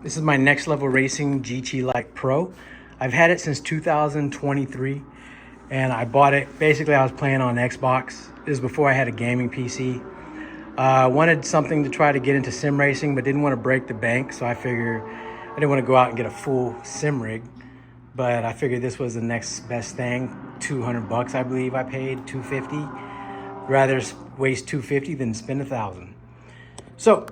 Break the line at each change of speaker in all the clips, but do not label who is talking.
This is my Next Level Racing GT Lite Pro. I've had it since 2023, and I bought it. Basically, I was playing on Xbox. This is before I had a gaming PC. I wanted something to try to get into sim racing, but didn't want to break the bank, so I figured I didn't want to go out and get a full sim rig. But I figured this was the next best thing. 200 bucks, I believe I paid, 250. Rather waste 250 than spend 1,000. So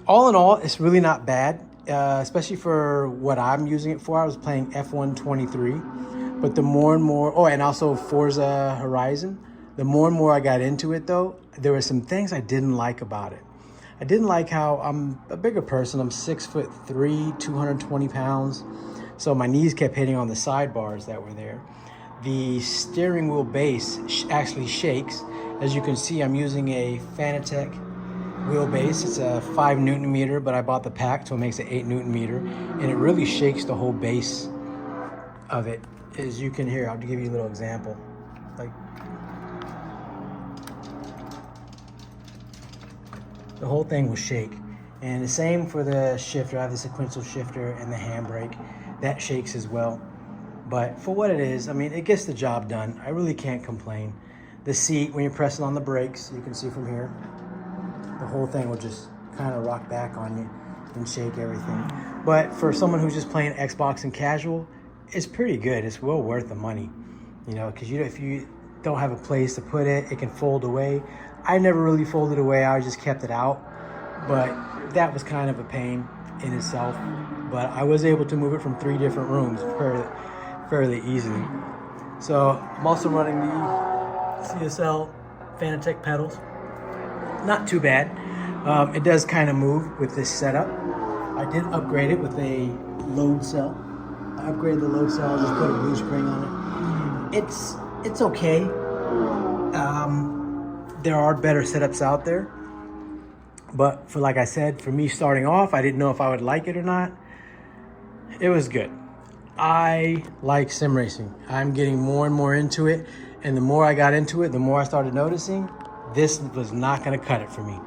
all in all, it's really not bad, especially for what I'm using it for. I was playing F1 23, but the more and more, oh, and also Forza Horizon, the more and more I got into it though, there were some things I didn't like about it. I didn't like how I'm a bigger person. I'm 6'3", 220 pounds. So my knees kept hitting on the sidebars that were there. The steering wheel base actually shakes. As you can see, I'm using a Fanatec wheelbase. It's a 5 Newton meter, but I bought the pack, so it makes it 8 Newton meter, and it really shakes the whole base of it. As you can hear, I'll give you a little example. Like, the whole thing will shake. And the same for the shifter. I have the sequential shifter and the handbrake. That shakes as well. But for what it is, I mean, it gets the job done. I really can't complain. The seat, when you're pressing on the brakes, you can see from here, the whole thing will just kind of rock back on you and shake everything. But for someone who's just playing Xbox and casual, it's pretty good. It's well worth the money, you know, because if you don't have a place to put it, it can fold away. I never really folded away. I just kept it out, but that was kind of a pain in itself. But I was able to move it from 3 different rooms fairly easily. So I'm also running the CSL Fanatec pedals. Not too bad. It does kind of move with this setup. I did upgrade it with a load cell. I upgraded the load cell, just put a blue spring on it. It's okay. There are better setups out there. But for, like I said, for me starting off, I didn't know if I would like it or not. It was good. I like sim racing. I'm getting more and more into it. And the more I got into it, the more I started noticing this was not going to cut it for me.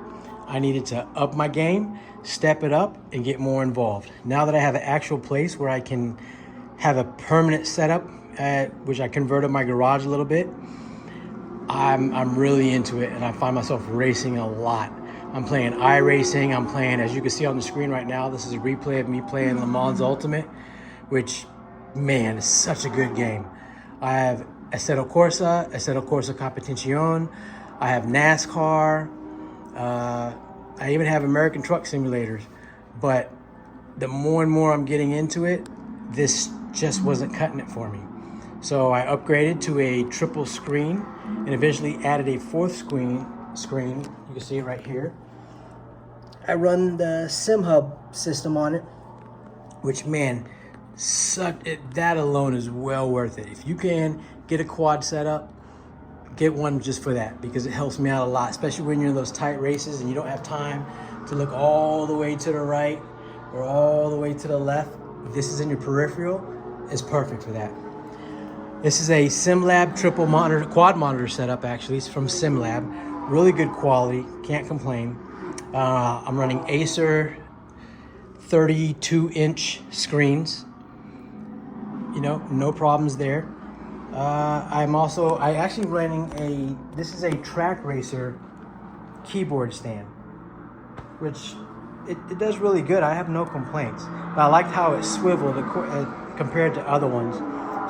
I needed to up my game, step it up, and get more involved. Now that I have an actual place where I can have a permanent setup, which I converted my garage a little bit, I'm really into it, and I find myself racing a lot. I'm playing iRacing. I'm playing, as you can see on the screen right now, this is a replay of me playing Le Mans Ultimate, which, man, is such a good game. I have Assetto Corsa Competizione. I have NASCAR. I even have American Truck Simulators. But the more and more I'm getting into it, this just wasn't cutting it for me. So I upgraded to a triple screen and eventually added a 4th screen. You can see it right here. I run the SimHub system on it, which, man, that alone is well worth it. If you can get a quad setup, get one just for that, because it helps me out a lot, especially when you're in those tight races and you don't have time to look all the way to the right or all the way to the left. If this is in your peripheral, it's perfect for that. This is a SimLab quad monitor setup, actually. It's from SimLab. Really good quality, can't complain. I'm running Acer 32-inch screens. You know, no problems there. I actually running this is a Track Racer keyboard stand, which it does really good. I have no complaints. But I liked how it swiveled compared to other ones.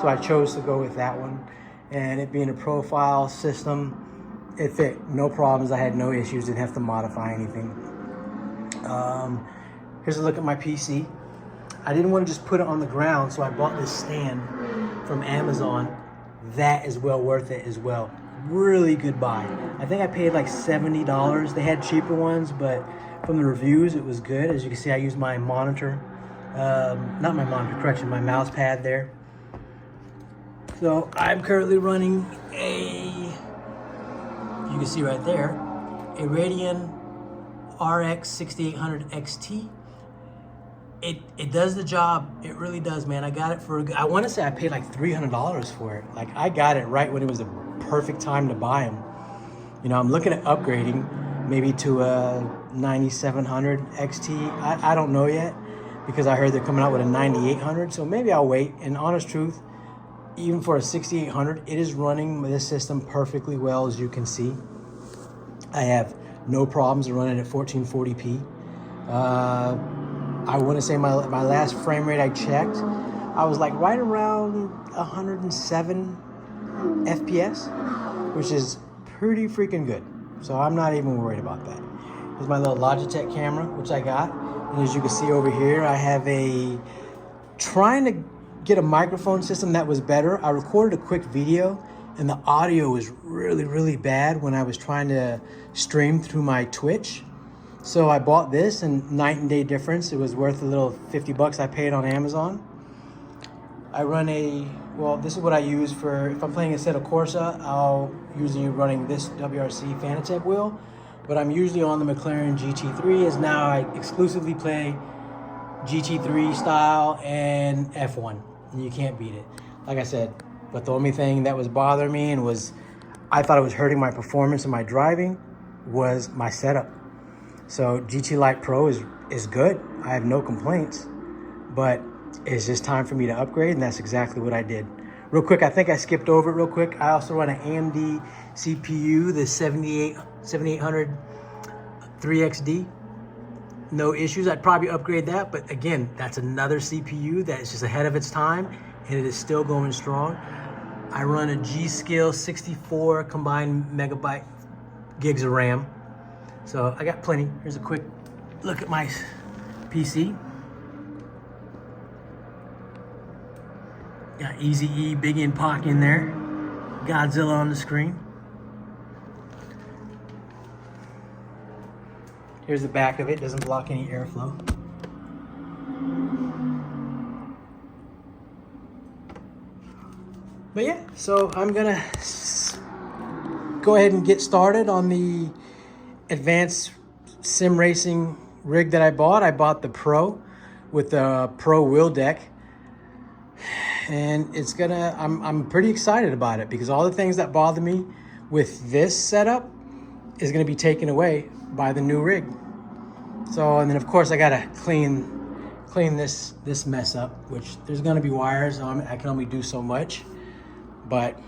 So I chose to go with that one. And it being a profile system, it fit, no problems. I had no issues, didn't have to modify anything. Here's a look at my PC. I didn't want to just put it on the ground, so I bought this stand from Amazon. That is well worth it as well. Really good buy. I think I paid like $70. They had cheaper ones, but from the reviews, it was good. As you can see, I used my monitor, my mouse pad there. So I'm currently running you can see right there, a Radeon RX 6800 XT. It does the job. It really does, man. I got it for, I want to say I paid like $300 for it. Like, I got it right when it was the perfect time to buy them. You know, I'm looking at upgrading maybe to a 9700 XT. I don't know yet. because I heard they're coming out with a 9800. So maybe I'll wait. And honest truth, even for a 6800, it is running this system perfectly well, as you can see. I have no problems running at 1440p. I want to say my last frame rate I checked, I was like right around 107 FPS, which is pretty freaking good. So I'm not even worried about that. Here's my little Logitech camera, which I got. And as you can see over here, I have trying to get a microphone system that was better. I recorded a quick video and the audio was really, really bad when I was trying to stream through my Twitch. So I bought this, and night and day difference. It was worth a little 50 bucks I paid on Amazon. I run this is what I use for, if I'm playing a set of Corsa, I'll usually running this WRC Fanatec wheel, but I'm usually on the McLaren GT3, as now I exclusively play GT3 style and F1, and you can't beat it. Like I said, but the only thing that was bothering me and I thought it was hurting my performance and my driving was my setup. So GT Lite Pro is good. I have no complaints, but it's just time for me to upgrade, and that's exactly what I did. Real quick, I think I skipped over it real quick. I also run an AMD CPU, the 7800 3XD. No issues. I'd probably upgrade that, but again, that's another CPU that is just ahead of its time, and it is still going strong. I run a G-Skill 64 combined megabyte gigs of RAM. So I got plenty. Here's a quick look at my PC. Got Easy-E, Big in Pac in there. Godzilla on the screen. Here's the back of it. Doesn't block any airflow. But yeah, so I'm gonna go ahead and get started on the advanced sim racing rig that I bought. I bought the Pro with the Pro wheel deck, and I'm pretty excited about it because all the things that bother me with this setup is gonna be taken away by the new rig. So, and then of course I gotta clean this mess up, which there's gonna be wires on it. I can only do so much, but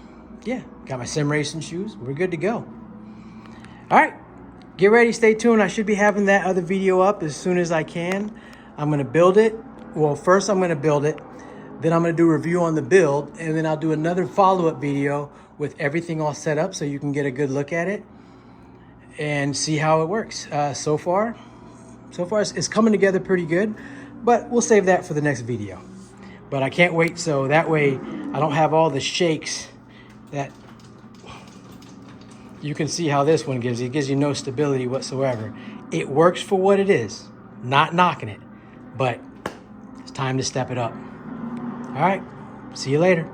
yeah, got my sim racing shoes. We're good to go. All right. Get ready, stay tuned. I should be having that other video up as soon as I can. I'm gonna build it. Well, first I'm gonna build it, then I'm gonna do a review on the build, and then I'll do another follow-up video with everything all set up so you can get a good look at it and see how it works. So far it's coming together pretty good, but we'll save that for the next video. But I can't wait, so that way I don't have all the shakes that you can see how this one gives you. It gives you no stability whatsoever. It works for what it is. Not knocking it, but it's time to step it up. All right, see you later.